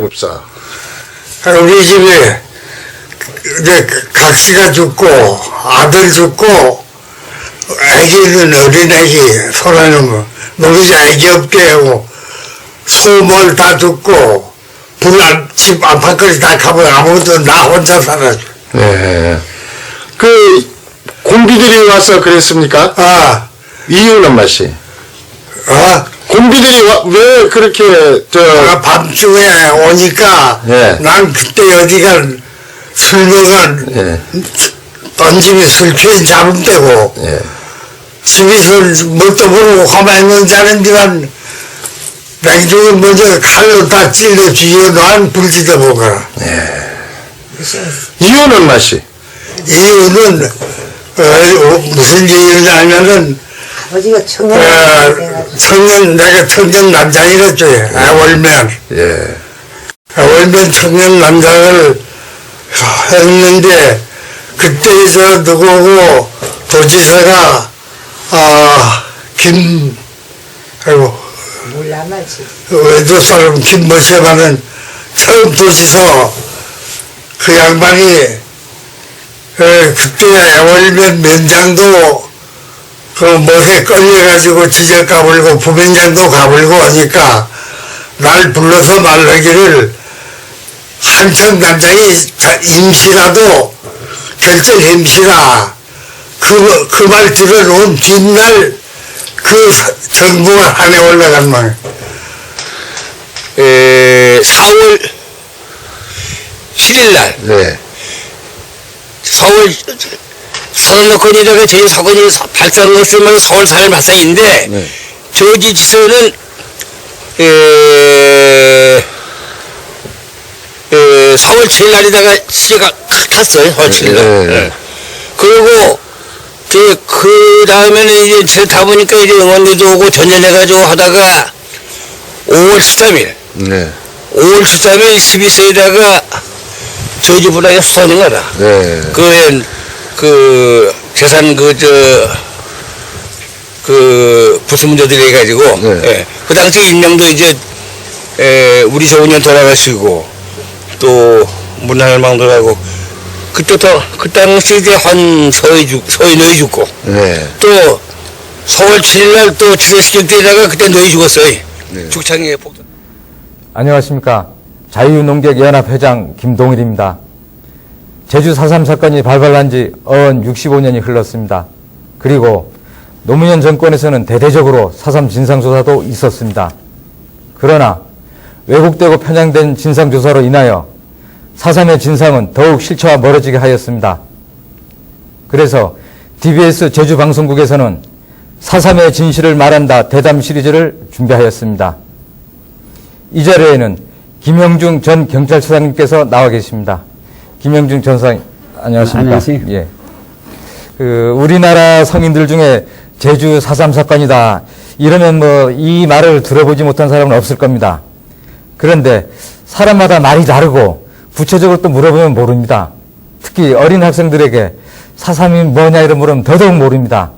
공급사. 우리 집에 이제 각시가 죽고 아들 죽고 아기는 어린아기 소라는 놀이자 아기 없게 하고 소몰 다 죽고 집 안팎까지 다 가면 아무것도 나 혼자 살아줘. 네. 그 공비들이 와서 그랬습니까? 아. 이유는 맛이. 공비들이 왜 그렇게 밤중에 오니까 네. 난 그때 어디가 술 먹은 네. 던짐이 술 취해 잡으면 되고 네. 집에서 뭣도 모르고 가만히 있는 자는지만 냉중에 먼저 칼로 다 찔러 죽여 난 불지도 보거라. 네. 이유는 맛이. 이유는 무슨 이유냐면은 내가 청년 남장이랬죠. 월면. 예. 월면 청년 남장을 했는데 그때 저 누구고 도지사가 외도 사람 김모씨라는 처음 도지사 그 양반이 그때 월면 면장도 그 못에 끌려가지고 지적 가불고 부면장도 가불고 하니까 날 불러서 말하기를 한청 단장이 임시라도 결정 임시라 그 말 들어놓은 뒷날 그 정부가 한해 올라간 말. 4월 7일 날 네. 서울 사단사건이다가 제주 사건이 발생을 했으면 서울 사회 발생인데 네. 조지지서는 4월 7일 날에다가 시제가 갔어요. 4월 7일 날. 네. 그리고 그 다음에는 이제 다 보니까 이제 응원대도 오고 전전해가지고 하다가 5월 13일. 네. 5월 13일 12세에다가 조지부라에 수사하는 거라. 네. 재산 부수 문제들이 해가지고, 네. 예. 그 당시 임명도 이제, 우리 조은현 돌아가시고, 또, 문화열망도 하고, 그 당시 이제 서희 죽고, 네. 또, 4월 7일날 또 지사시킬 때다가 그때 노예 죽었어요. 네. 죽창에 폭탄. 안녕하십니까. 자유농객연합 회장 김동일입니다. 제주 4.3 사건이 발발한 지 65년이 흘렀습니다. 그리고 노무현 정권에서는 대대적으로 4.3 진상조사도 있었습니다. 그러나 왜곡되고 편향된 진상조사로 인하여 4.3의 진상은 더욱 실체와 멀어지게 하였습니다. 그래서 DBS 제주방송국에서는 4.3의 진실을 말한다 대담 시리즈를 준비하였습니다. 이 자리에는 김형중 전 경찰서장님께서 나와 계십니다. 김형중 전사님, 안녕하십니까? 안녕하세요. 예. 우리나라 성인들 중에 제주 4.3 사건이다. 이러면 이 말을 들어보지 못한 사람은 없을 겁니다. 그런데 사람마다 말이 다르고 구체적으로 또 물어보면 모릅니다. 특히 어린 학생들에게 4.3이 뭐냐 이런 물으면 더더욱 모릅니다.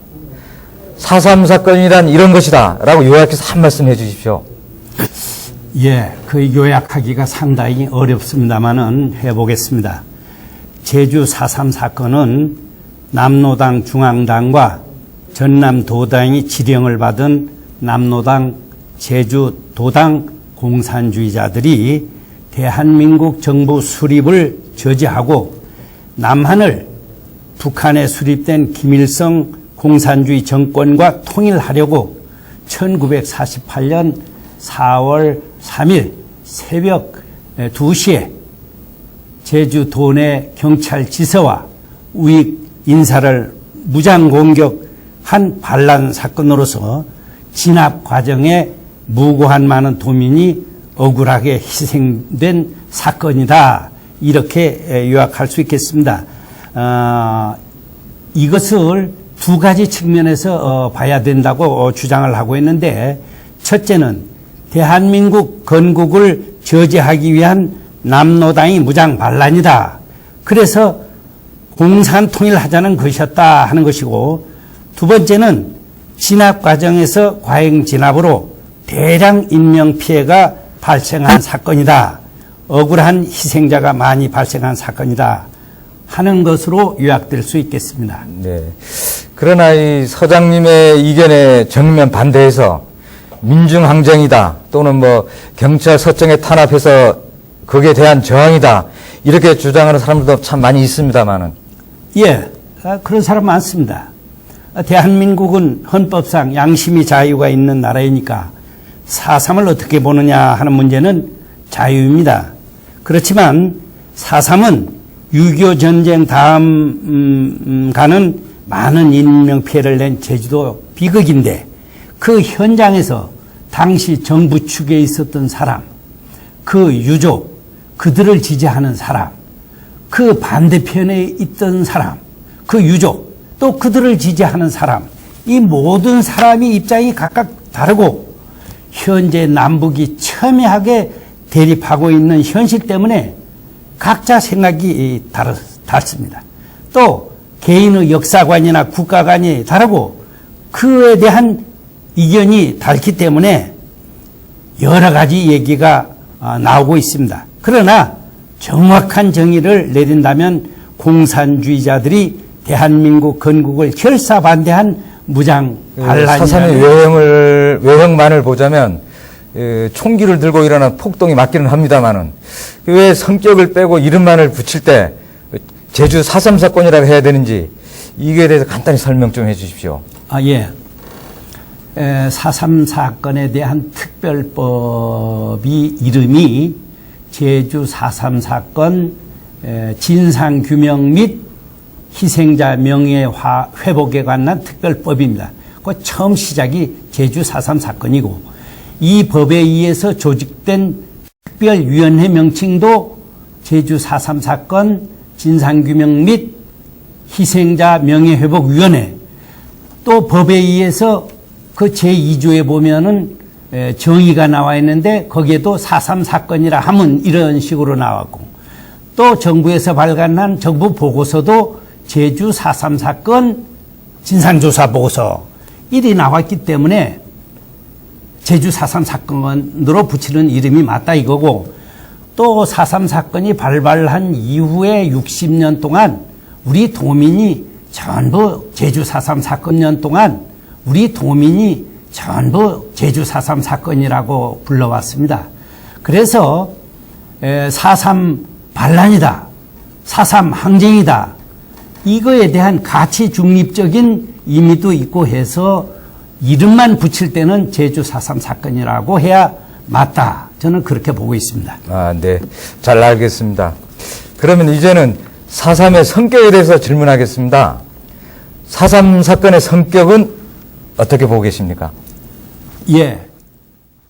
4.3 사건이란 이런 것이다. 라고 요약해서 한 말씀 해 주십시오. 예, 그 요약하기가 상당히 어렵습니다만은 해보겠습니다. 제주 4.3 사건은 남로당 중앙당과 전남도당이 지령을 받은 남로당 제주도당 공산주의자들이 대한민국 정부 수립을 저지하고 남한을 북한에 수립된 김일성 공산주의 정권과 통일하려고 1948년 4월 3일 새벽 2시에 제주도 내 경찰지서와 우익 인사를 무장 공격한 반란 사건으로서 진압 과정에 무고한 많은 도민이 억울하게 희생된 사건이다. 이렇게 요약할 수 있겠습니다. 이것을 두 가지 측면에서 봐야 된다고 주장을 하고 있는데, 첫째는 대한민국 건국을 저지하기 위한 남로당이 무장 반란이다. 그래서 공산 통일하자는 것이었다 하는 것이고, 두 번째는 진압 과정에서 과잉 진압으로 대량 인명 피해가 발생한 사건이다. 억울한 희생자가 많이 발생한 사건이다 하는 것으로 요약될 수 있겠습니다. 네. 그러나 이 서장님의 이견에 정면 반대해서 민중항쟁이다 또는 뭐 경찰 서청에 탄압해서 거기에 대한 저항이다 이렇게 주장하는 사람들도 참 많이 있습니다만은. 예, 그런 사람 많습니다. 대한민국은 헌법상 양심이 자유가 있는 나라이니까 4.3을 어떻게 보느냐 하는 문제는 자유입니다. 그렇지만 4.3은 6.25 전쟁 다음 가는 많은 인명피해를 낸 제주도 비극인데 그 현장에서 당시 정부 측에 있었던 사람, 그 유족, 그들을 지지하는 사람, 그 반대편에 있던 사람, 그 유족, 또 그들을 지지하는 사람, 이 모든 사람이 입장이 각각 다르고 현재 남북이 첨예하게 대립하고 있는 현실 때문에 각자 생각이 다릅니다. 또 개인의 역사관이나 국가관이 다르고 그에 대한 이견이 다르기 때문에 여러 가지 얘기가 나오고 있습니다. 그러나 정확한 정의를 내린다면 공산주의자들이 대한민국 건국을 결사 반대한 무장 반란이라는 사삼의 외형만을 보자면 총기를 들고 일어난 폭동이 맞기는 합니다만은 왜 성격을 빼고 이름만을 붙일 때 제주 4.3 사건이라고 해야 되는지 이거에 대해서 간단히 설명 좀 해 주십시오. 예. 4.3 사건에 대한 특별법이 이름이 제주 4.3 사건 진상규명 및 희생자 명예회복에 관한 특별법입니다. 그 처음 시작이 제주 4.3 사건이고 이 법에 의해서 조직된 특별위원회 명칭도 제주 4.3 사건 진상규명 및 희생자 명예회복위원회, 또 법에 의해서 그 제2조에 보면은 정의가 나와 있는데 거기에도 4.3 사건이라 하면 이런 식으로 나왔고 또 정부에서 발간한 정부 보고서도 제주 4.3 사건 진상조사 보고서 일이 나왔기 때문에 제주 4.3 사건으로 붙이는 이름이 맞다 이거고 또 4.3 사건이 발발한 이후에 60년 동안 우리 도민이 전부 제주 4.3 사건년 동안 우리 도민이 전부 제주 4.3 사건이라고 불러왔습니다. 그래서 4.3 반란이다, 4.3 항쟁이다 이거에 대한 가치 중립적인 의미도 있고 해서 이름만 붙일 때는 제주 4.3 사건이라고 해야 맞다. 저는 그렇게 보고 있습니다. 네. 잘 알겠습니다. 그러면 이제는 4.3의 성격에 대해서 질문하겠습니다. 4.3 사건의 성격은 어떻게 보고 계십니까? 예.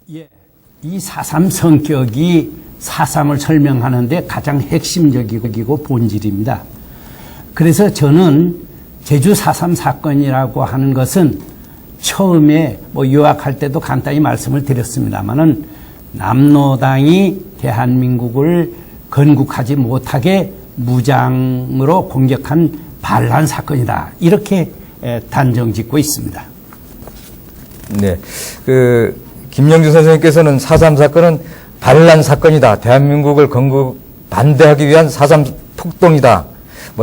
이 4.3 성격이 4.3을 설명하는데 가장 핵심적이고 본질입니다. 그래서 저는 제주 4.3 사건이라고 하는 것은 처음에 요약할 때도 간단히 말씀을 드렸습니다만은 남로당이 대한민국을 건국하지 못하게 무장으로 공격한 반란 사건이다. 이렇게 단정 짓고 있습니다. 네. 김영주 선생님께서는 4.3 사건은 반란 사건이다. 대한민국을 건국 반대하기 위한 4.3 폭동이다.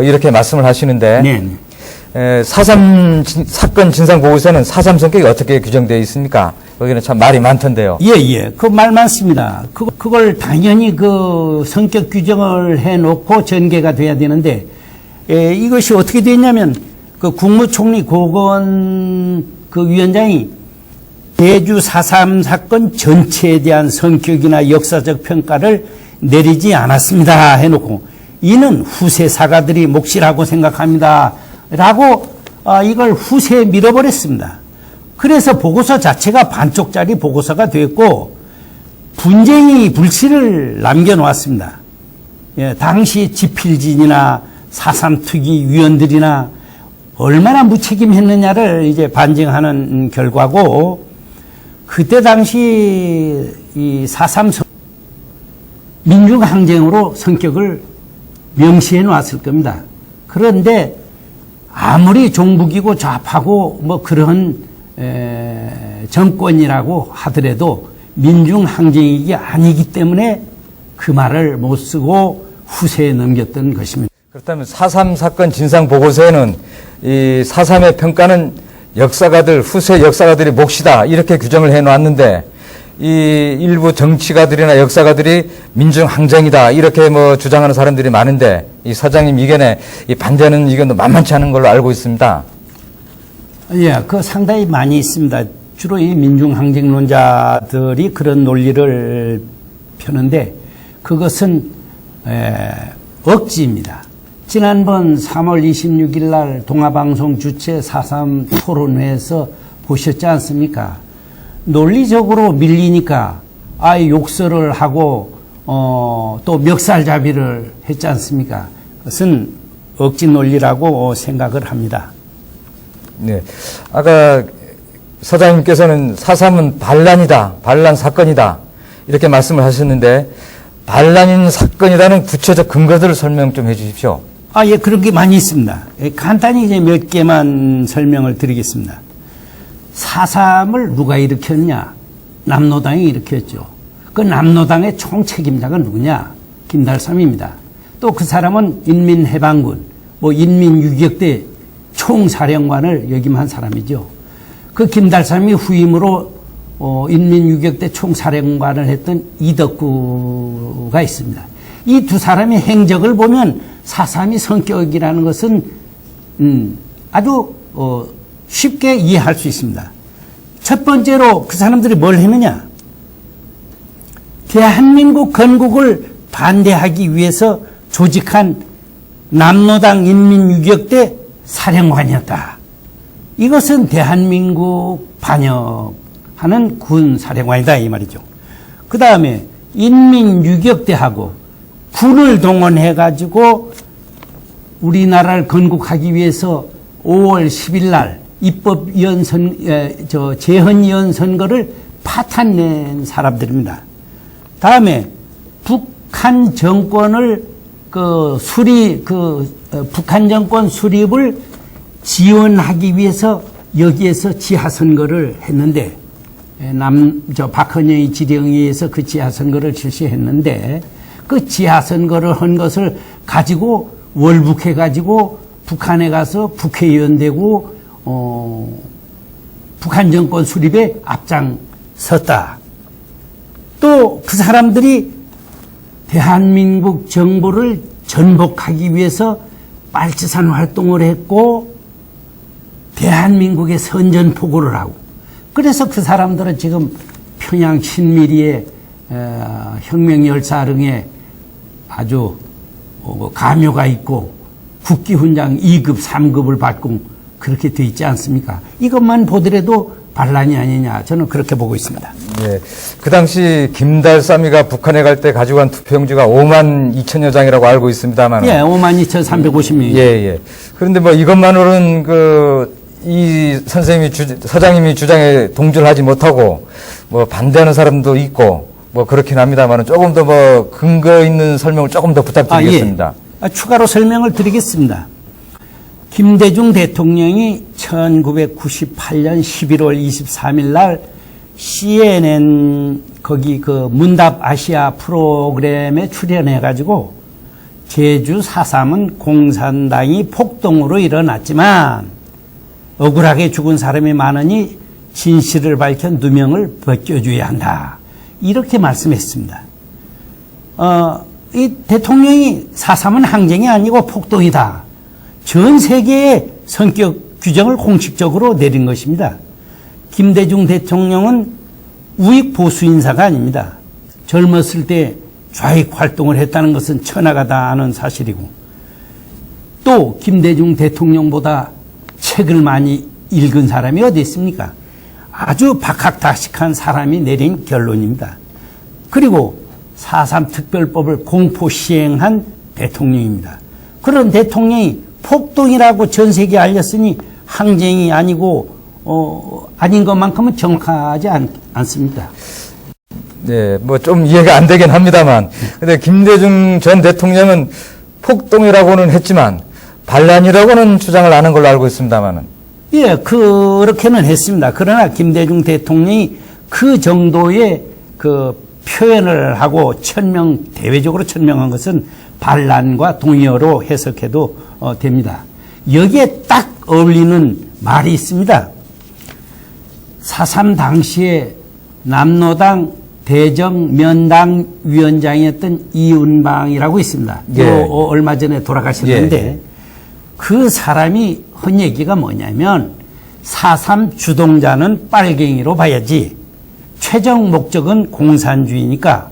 이렇게 말씀을 하시는데. 네. 4.3 사건 진상 보고서는 4.3 성격이 어떻게 규정되어 있습니까? 거기는 참 말이 많던데요. 예. 그 말 많습니다. 그걸 당연히 그 성격 규정을 해놓고 전개가 돼야 되는데, 이것이 어떻게 됐냐면, 그 국무총리 고건 그 위원장이 제주 4.3 사건 전체에 대한 성격이나 역사적 평가를 내리지 않았습니다. 해놓고, 이는 후세 사가들이 몫이라고 생각합니다. 라고 이걸 후세에 밀어버렸습니다. 그래서 보고서 자체가 반쪽짜리 보고서가 됐고 분쟁이 불씨를 남겨놓았습니다. 당시 지필진이나 4.3 특위 위원들이나 얼마나 무책임했느냐를 이제 반증하는 결과고 그때 당시 이 4.3 민중항쟁으로 성격을 명시해 놓았을 겁니다. 그런데 아무리 종북이고 좌파고 그런 정권이라고 하더라도 민중항쟁이 아니기 때문에 그 말을 못 쓰고 후세에 넘겼던 것입니다. 그렇다면 4.3 사건 진상 보고서에는 이 4.3의 평가는 역사가들, 후세 역사가들의 몫이다 이렇게 규정을 해놓았는데 이 일부 정치가들이나 역사가들이 민중항쟁이다 이렇게 뭐 주장하는 사람들이 많은데 이 사장님 의견에 이 반대하는 의견도 만만치 않은 걸로 알고 있습니다. 예, 그 상당히 많이 있습니다. 주로 이 민중항쟁론자들이 그런 논리를 펴는데 그것은 억지입니다. 지난번 3월 26일 날 동아방송 주최 4.3 토론회에서 보셨지 않습니까? 논리적으로 밀리니까 욕설을 하고 또 멱살잡이를 했지 않습니까? 그것은 억지 논리라고 생각을 합니다. 네. 아까 사장님께서는 4.3은 반란이다, 반란 사건이다 이렇게 말씀을 하셨는데 반란인 사건이라는 구체적 근거들을 설명 좀 해주십시오. 예, 그런 게 많이 있습니다. 간단히 이제 몇 개만 설명을 드리겠습니다. 4.3을 누가 일으켰냐? 남노당이 일으켰죠. 그 남노당의 총책임자가 누구냐? 김달삼입니다. 또 그 사람은 인민해방군, 인민유격대 총사령관을 역임한 사람이죠. 그 김달삼이 후임으로 인민유격대 총사령관을 했던 이덕구가 있습니다. 이 두 사람의 행적을 보면 4.3이 성격이라는 것은 아주 쉽게 이해할 수 있습니다. 첫 번째로 그 사람들이 뭘 했느냐? 대한민국 건국을 반대하기 위해서 조직한 남노당 인민유격대 사령관이었다. 이것은 대한민국 반역하는 군 사령관이다 이 말이죠. 그 다음에 인민유격대하고 군을 동원해가지고 우리나라를 건국하기 위해서 5월 10일 날 입법위원 재헌위원 선거를 파탄낸 사람들입니다. 다음에 북한 정권을 북한 정권 수립을 지원하기 위해서 여기에서 지하선거를 했는데 박헌영이 지령에 의해서 그 지하선거를 실시했는데 그 지하선거를 한 것을 가지고 월북해가지고 북한에 가서 국회의원 되고 북한 정권 수립에 앞장섰다. 또 그 사람들이 대한민국 정부를 전복하기 위해서 빨치산 활동을 했고 대한민국의 선전포고를 하고 그래서 그 사람들은 지금 평양 신미리의 혁명열사릉에 아주 가묘가 있고 국기훈장 2급, 3급을 받고 그렇게 돼 있지 않습니까? 이것만 보더라도 반란이 아니냐 저는 그렇게 보고 있습니다. 예. 그 당시 김달삼이가 북한에 갈 때 가지고 간 투표용지가 5만 2천여 장이라고 알고 있습니다만. 예, 52,350명. 예, 예. 그런데 뭐 이것만으로는 이 서장님이 주장에 동조를 하지 못하고 뭐 반대하는 사람도 있고 뭐 그렇긴 합니다만 조금 더 뭐 근거 있는 설명을 조금 더 부탁드리겠습니다. 예. 추가로 설명을 드리겠습니다. 김대중 대통령이 1998년 11월 23일 날 CNN 거기 그 문답 아시아 프로그램에 출연해가지고 제주 4.3은 공산당이 폭동으로 일어났지만 억울하게 죽은 사람이 많으니 진실을 밝혀 누명을 벗겨줘야 한다. 이렇게 말씀했습니다. 이 대통령이 4.3은 항쟁이 아니고 폭동이다. 전 세계의 성격 규정을 공식적으로 내린 것입니다. 김대중 대통령은 우익 보수 인사가 아닙니다. 젊었을 때 좌익 활동을 했다는 것은 천하가 다 아는 사실이고 또 김대중 대통령보다 책을 많이 읽은 사람이 어디 있습니까? 아주 박학다식한 사람이 내린 결론입니다. 그리고 4.3 특별법을 공포 시행한 대통령입니다. 그런 대통령이 폭동이라고 전 세계에 알렸으니 항쟁이 아니고 아닌 것만큼은 정확하지 않습니다. 네, 뭐 좀 이해가 안 되긴 합니다만, 근데 김대중 전 대통령은 폭동이라고는 했지만 반란이라고는 주장을 안 한 걸로 알고 있습니다만은. 예, 그렇게는 했습니다. 그러나 김대중 대통령이 그 정도의 그 표현을 하고 대외적으로 천명한 것은 반란과 동의어로 해석해도 됩니다. 여기에 딱 어울리는 말이 있습니다. 4.3 당시에 남로당 대정면당 위원장이었던 이은방이라고 있습니다. 예. 얼마 전에 돌아가셨는데 예. 그 사람이 한 얘기가 뭐냐면 4.3 주동자는 빨갱이로 봐야지 최종 목적은 공산주의니까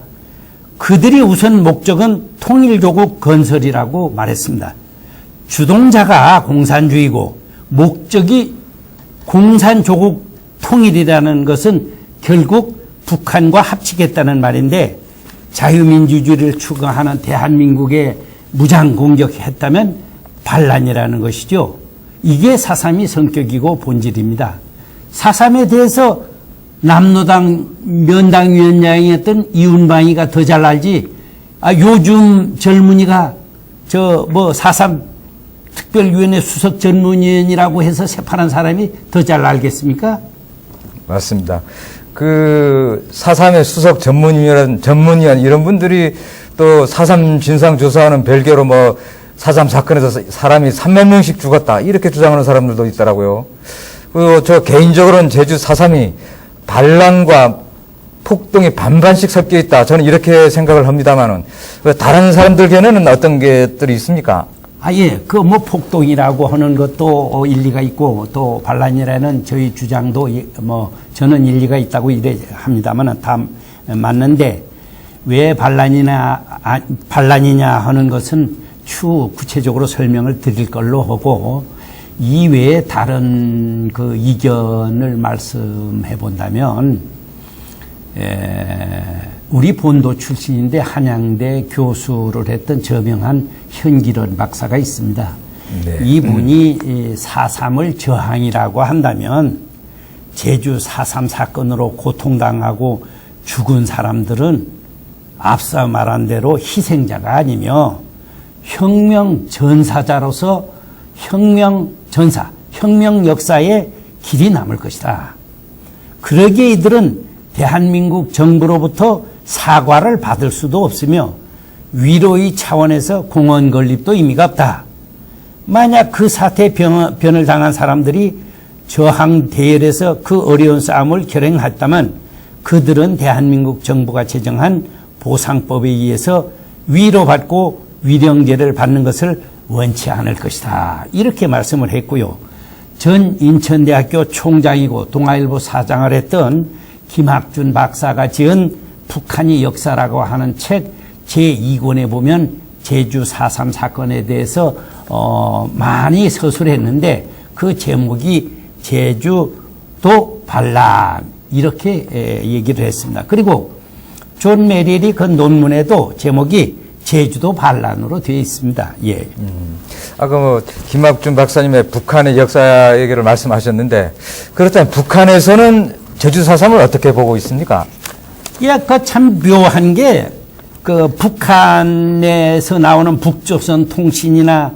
그들이 우선 목적은 통일조국 건설이라고 말했습니다. 주동자가 공산주의고 목적이 공산조국 통일이라는 것은 결국 북한과 합치겠다는 말인데 자유민주주의를 추구하는 대한민국에 무장 공격했다면 반란이라는 것이죠. 이게 4.3이 성격이고 본질입니다. 4.3에 대해서 남로당 면당위원장이었던 이은방이가 더 잘 알지. 요즘 젊은이가 4.3 특별위원회 수석 전문위원이라고 해서 세판한 사람이 더 잘 알겠습니까? 맞습니다. 그 4.3의 수석 전문위원 이런 분들이 또 4.3 진상조사와는 별개로 4.3 사건에서 사람이 3만 명씩 죽었다 이렇게 주장하는 사람들도 있더라고요. 그리고 저 개인적으로는 제주 4.3이 반란과 폭동이 반반씩 섞여 있다. 저는 이렇게 생각을 합니다만은 다른 사람들 견해는 어떤 것들이 있습니까? 예. 폭동이라고 하는 것도 일리가 있고 또 반란이라는 저희 주장도 저는 일리가 있다고 이래 합니다만은 다 맞는데 왜 반란이냐 하는 것은 추후 구체적으로 설명을 드릴 걸로 하고 이외에 다른 그 이견을 말씀해 본다면 우리 본도 출신인데 한양대 교수를 했던 저명한 현기론 박사가 있습니다. 네. 이분이 4.3을 저항이라고 한다면 제주 4.3 사건으로 고통당하고 죽은 사람들은 앞서 말한 대로 희생자가 아니며 혁명 전사자로서 혁명 역사에 길이 남을 것이다. 그러기에 이들은 대한민국 정부로부터 사과를 받을 수도 없으며 위로의 차원에서 공원 건립도 의미가 없다. 만약 그 사태에 변을 당한 사람들이 저항 대열에서 그 어려운 싸움을 결행했다면 그들은 대한민국 정부가 제정한 보상법에 의해서 위로받고 위령제를 받는 것을 원치 않을 것이다. 이렇게 말씀을 했고요. 전 인천대학교 총장이고 동아일보 사장을 했던 김학준 박사가 지은 북한의 역사라고 하는 책 제2권에 보면 제주 4.3 사건에 대해서 많이 서술했는데 그 제목이 제주도 반란 이렇게 얘기를 했습니다. 그리고 존 메릴이 그 논문에도 제목이 제주도 반란으로 되어 있습니다. 예. 아까 김학준 박사님의 북한의 역사 얘기를 말씀하셨는데 그렇다면 북한에서는 제주 4.3을 어떻게 보고 있습니까? 예, 참 묘한 게 북한에서 나오는 북조선 통신이나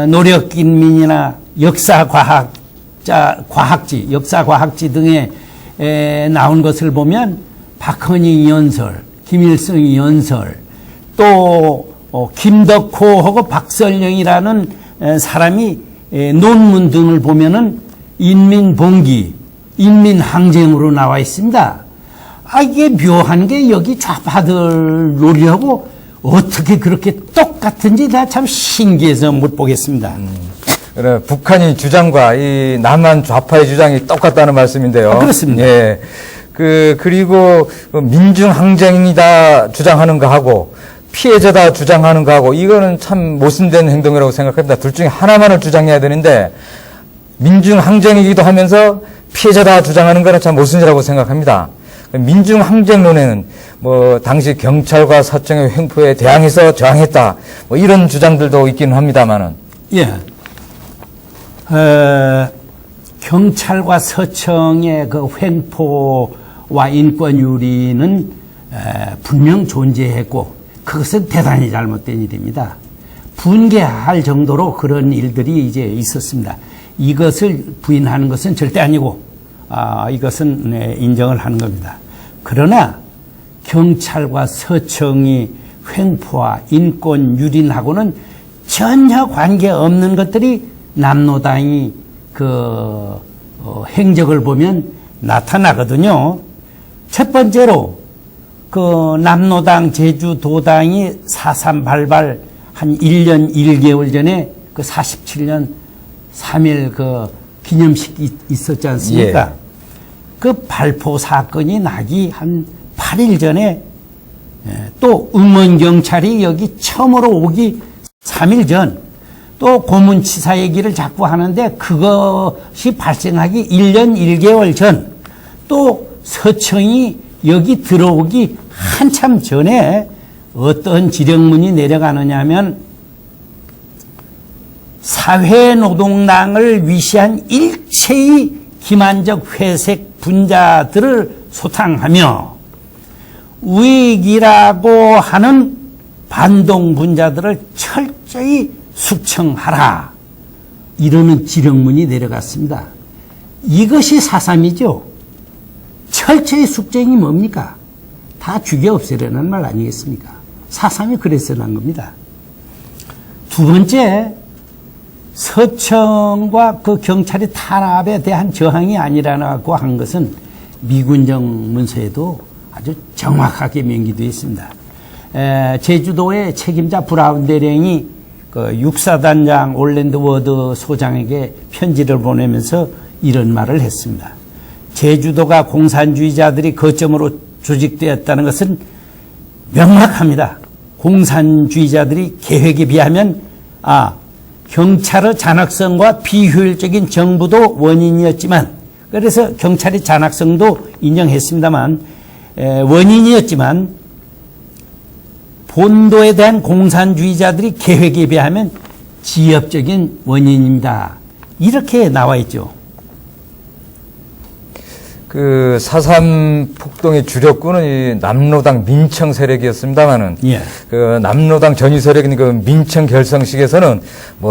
노력인민이나 역사과학지 등에 나온 것을 보면 박헌희 연설, 김일성 연설, 또 김덕호하고 박설령이라는 사람이 논문 등을 보면은 인민봉기, 인민항쟁으로 나와 있습니다. 이게 묘한 게 여기 좌파들 논리하고 어떻게 그렇게 똑같은지 다 참 신기해서 못 보겠습니다. 그래, 북한이 주장과 이 남한 좌파의 주장이 똑같다는 말씀인데요. 그렇습니다. 예. 그리고 민중항쟁이다 주장하는 거하고 피해자다 주장하는 거하고 이거는 참 모순된 행동이라고 생각합니다. 둘 중에 하나만을 주장해야 되는데 민중항쟁이기도 하면서 피해자다 주장하는 거는 참 모순이라고 생각합니다. 민중항쟁론에는 당시 경찰과 사청의 횡포에 대항해서 저항했다 이런 주장들도 있기는 합니다만은. 예. 경찰과 서청의 그 횡포와 인권유리는 분명 존재했고 그것은 대단히 잘못된 일입니다. 분개할 정도로 그런 일들이 이제 있었습니다. 이것을 부인하는 것은 절대 아니고 이것은 인정을 하는 겁니다. 그러나 경찰과 서청이 횡포와 인권 유린하고는 전혀 관계없는 것들이 남로당이 행적을 보면 나타나거든요. 첫 번째로 남로당 제주도당이 4.3 발발 한 1년 1개월 전에 47년 3일 기념식이 있었지 않습니까? 예. 그 발포 사건이 나기 한 8일 전에 또 음원경찰이 여기 처음으로 오기 3일 전 또 고문치사 얘기를 자꾸 하는데 그것이 발생하기 1년 1개월 전 또 서청이 여기 들어오기 한참 전에 어떤 지령문이 내려가느냐 하면 사회노동당을 위시한 일체의 기만적 회색 분자들을 소탕하며 우익이라고 하는 반동 분자들을 철저히 숙청하라. 이러는 지령문이 내려갔습니다. 이것이 4.3이죠. 철저히 숙청이 뭡니까? 다 죽여 없애려는 말 아니겠습니까? 4.3이 그래서 난 겁니다. 두 번째, 서청과 경찰의 탄압에 대한 저항이 아니라고 한 것은 미군정 문서에도 아주 정확하게 명기되어 있습니다. 제주도의 책임자 브라운 대령이 육사단장 올랜드 워드 소장에게 편지를 보내면서 이런 말을 했습니다. 제주도가 공산주의자들이 거점으로 조직되었다는 것은 명확합니다. 공산주의자들이 계획에 비하면 경찰의 잔악성과 비효율적인 정부도 원인이었지만, 그래서 경찰의 잔악성도 인정했습니다만 원인이었지만 본도에 대한 공산주의자들이 계획에 비하면 지엽적인 원인입니다. 이렇게 나와 있죠. 4.3 폭동의 주력군은 이 남로당 민청 세력이었습니다만은, 예. 남로당 전위 세력인 민청 결성식에서는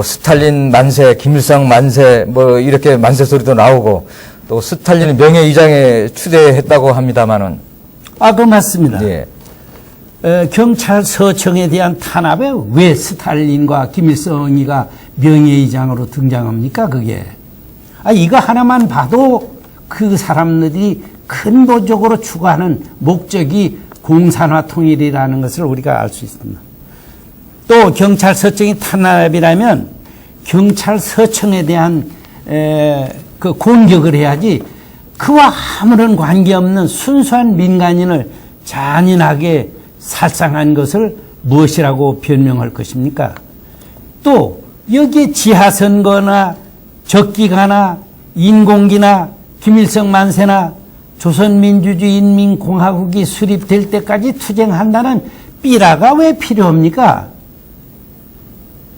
스탈린 만세, 김일성 만세, 이렇게 만세 소리도 나오고, 또 스탈린의 명예의장에 추대했다고 합니다만은. 맞습니다. 예. 경찰 서청에 대한 탄압에 왜 스탈린과 김일성이가 명예의장으로 등장합니까, 그게? 이거 하나만 봐도 그 사람들이 근본적으로 추구하는 목적이 공산화 통일이라는 것을 우리가 알 수 있습니다. 또 경찰 서청이 탄압이라면 경찰 서청에 대한 공격을 해야지, 그와 아무런 관계없는 순수한 민간인을 잔인하게 살상한 것을 무엇이라고 변명할 것입니까? 또 여기에 지하선거나 적기가나 인공기나 김일성 만세나 조선민주주의인민공화국이 수립될 때까지 투쟁한다는 삐라가 왜 필요합니까?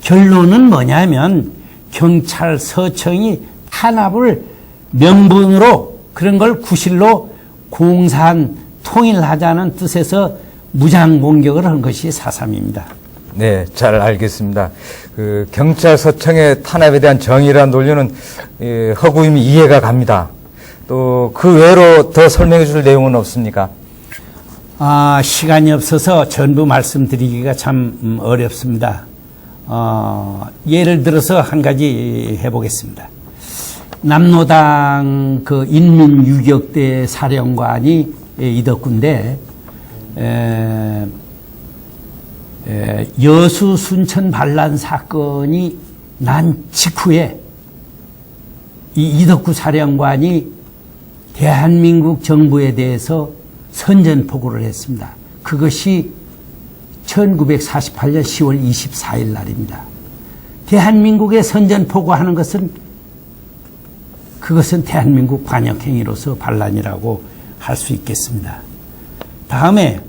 결론은 뭐냐면 경찰 서청이 탄압을 명분으로 그런 걸 구실로 공산 통일하자는 뜻에서 무장 공격을 한 것이 4.3입니다. 네, 잘 알겠습니다. 경찰서청의 탄압에 대한 정의라는 논리는 허구임이 이해가 갑니다. 또 그 외로 더 설명해 줄 내용은 없습니까? 시간이 없어서 전부 말씀드리기가 참 어렵습니다. 예를 들어서 한 가지 해보겠습니다. 남로당 인민유격대 사령관이 이덕구인데, 여수 순천 반란 사건이 난 직후에 이 이덕구 사령관이 대한민국 정부에 대해서 선전포고를 했습니다. 그것이 1948년 10월 24일 날입니다. 대한민국에 선전포고하는 것은 그것은 대한민국 관역행위로서 반란이라고 할 수 있겠습니다. 다음에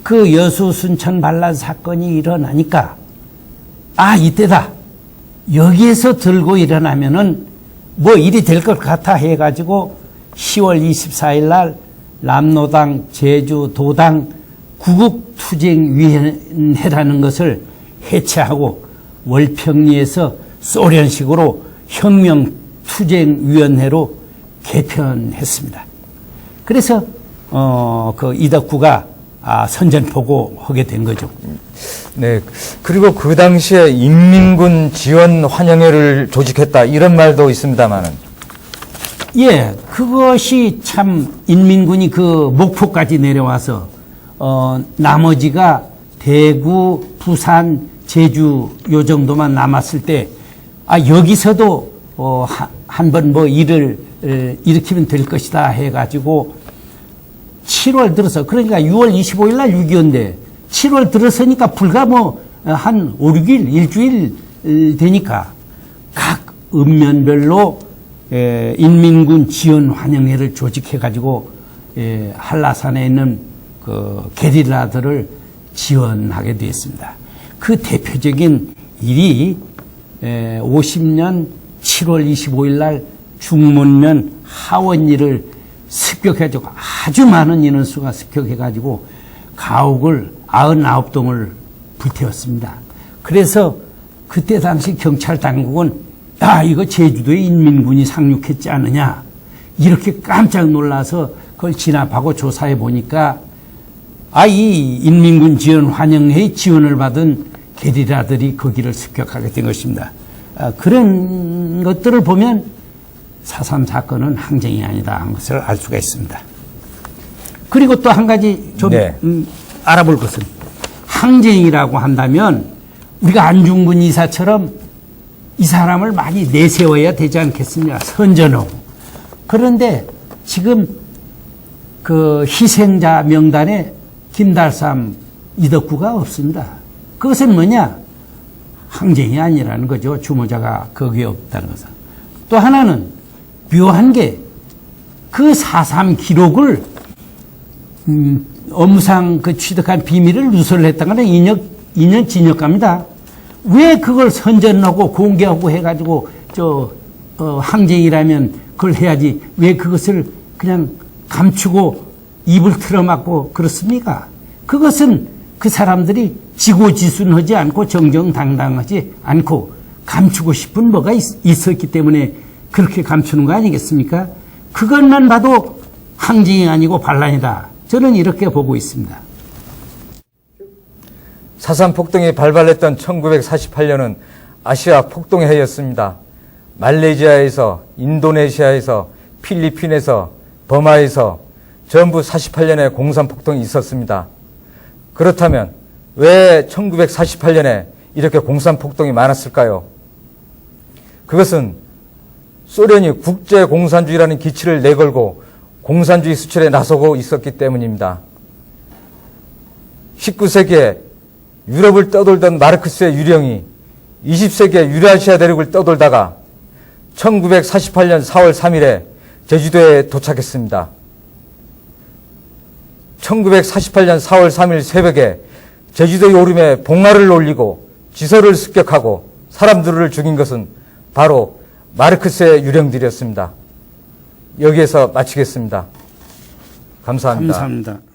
그 여수 순천 반란 사건이 일어나니까 이때다. 여기에서 들고 일어나면은 일이 될 것 같아 해가지고 10월 24일 날 남로당 제주도당 구국투쟁위원회라는 것을 해체하고 월평리에서 소련식으로 혁명투쟁위원회로 개편했습니다. 그래서 그 이덕구가 선전포고 하게 된 거죠. 네. 그리고 그 당시에 인민군 지원 환영회를 조직했다 이런 말도 있습니다만은. 예, 그것이 참 인민군이 그 목포까지 내려와서 나머지가 대구, 부산, 제주 요 정도만 남았을 때 여기서도 한번 뭐 일을 일으키면 될 것이다 해가지고 7월 들어서 그러니까 6월 25일 날 6.25인데 7월 들어서니까 불과 뭐 한 5, 6일, 일주일 되니까 각 읍면별로 인민군 지원 환영회를 조직해가지고 한라산에 있는 그 게릴라들을 지원하게 되었습니다. 그 대표적인 일이 50년 7월 25일 날 중문면 하원리를 습격해가지고 아주 많은 인원수가 습격해가지고 가옥을 99동을 불태웠습니다. 그래서 그때 당시 경찰 당국은 이거 제주도에 인민군이 상륙했지 않느냐 이렇게 깜짝 놀라서 그걸 진압하고 조사해 보니까 이 인민군 지원 환영회의 지원을 받은 게리라들이 거기를 습격하게 된 것입니다. 그런 것들을 보면 4.3 사건은 항쟁이 아니다 하는 것을 알 수가 있습니다. 그리고 또 한 가지 좀 네. 알아볼 것은 항쟁이라고 한다면 우리가 안중근 이사처럼 이 사람을 많이 내세워야 되지 않겠습니까? 선전하고. 그런데 지금 그 희생자 명단에 김달삼, 이덕구가 없습니다. 그것은 뭐냐? 항쟁이 아니라는 거죠. 주모자가 거기에 없다는 것은. 또 하나는 묘한 게 그 4.3 기록을 업무상 그 취득한 비밀을 누설을 했다는 건 2년 징역갑니다. 왜 그걸 선전하고 공개하고 해가지고 항쟁이라면 그걸 해야지 왜 그것을 그냥 감추고 입을 틀어막고 그렇습니까? 그것은 그 사람들이 지고지순하지 않고 정정당당하지 않고 감추고 싶은 뭐가 있었기 때문에 그렇게 감추는 거 아니겠습니까? 그것만 봐도 항쟁이 아니고 반란이다. 저는 이렇게 보고 있습니다. 4.3 폭동이 발발했던 1948년은 아시아 폭동의 해였습니다. 말레이시아에서, 인도네시아에서, 필리핀에서, 버마에서 전부 48년에 공산 폭동이 있었습니다. 그렇다면 왜 1948년에 이렇게 공산 폭동이 많았을까요? 그것은 소련이 국제공산주의라는 기치를 내걸고 공산주의 수출에 나서고 있었기 때문입니다. 19세기에 유럽을 떠돌던 마르크스의 유령이 20세기에 유라시아 대륙을 떠돌다가 1948년 4월 3일에 제주도에 도착했습니다. 1948년 4월 3일 새벽에 제주도의 오름에 봉화를 올리고 지서를 습격하고 사람들을 죽인 것은 바로 마르크스의 유령들이었습니다. 여기에서 마치겠습니다. 감사합니다. 감사합니다.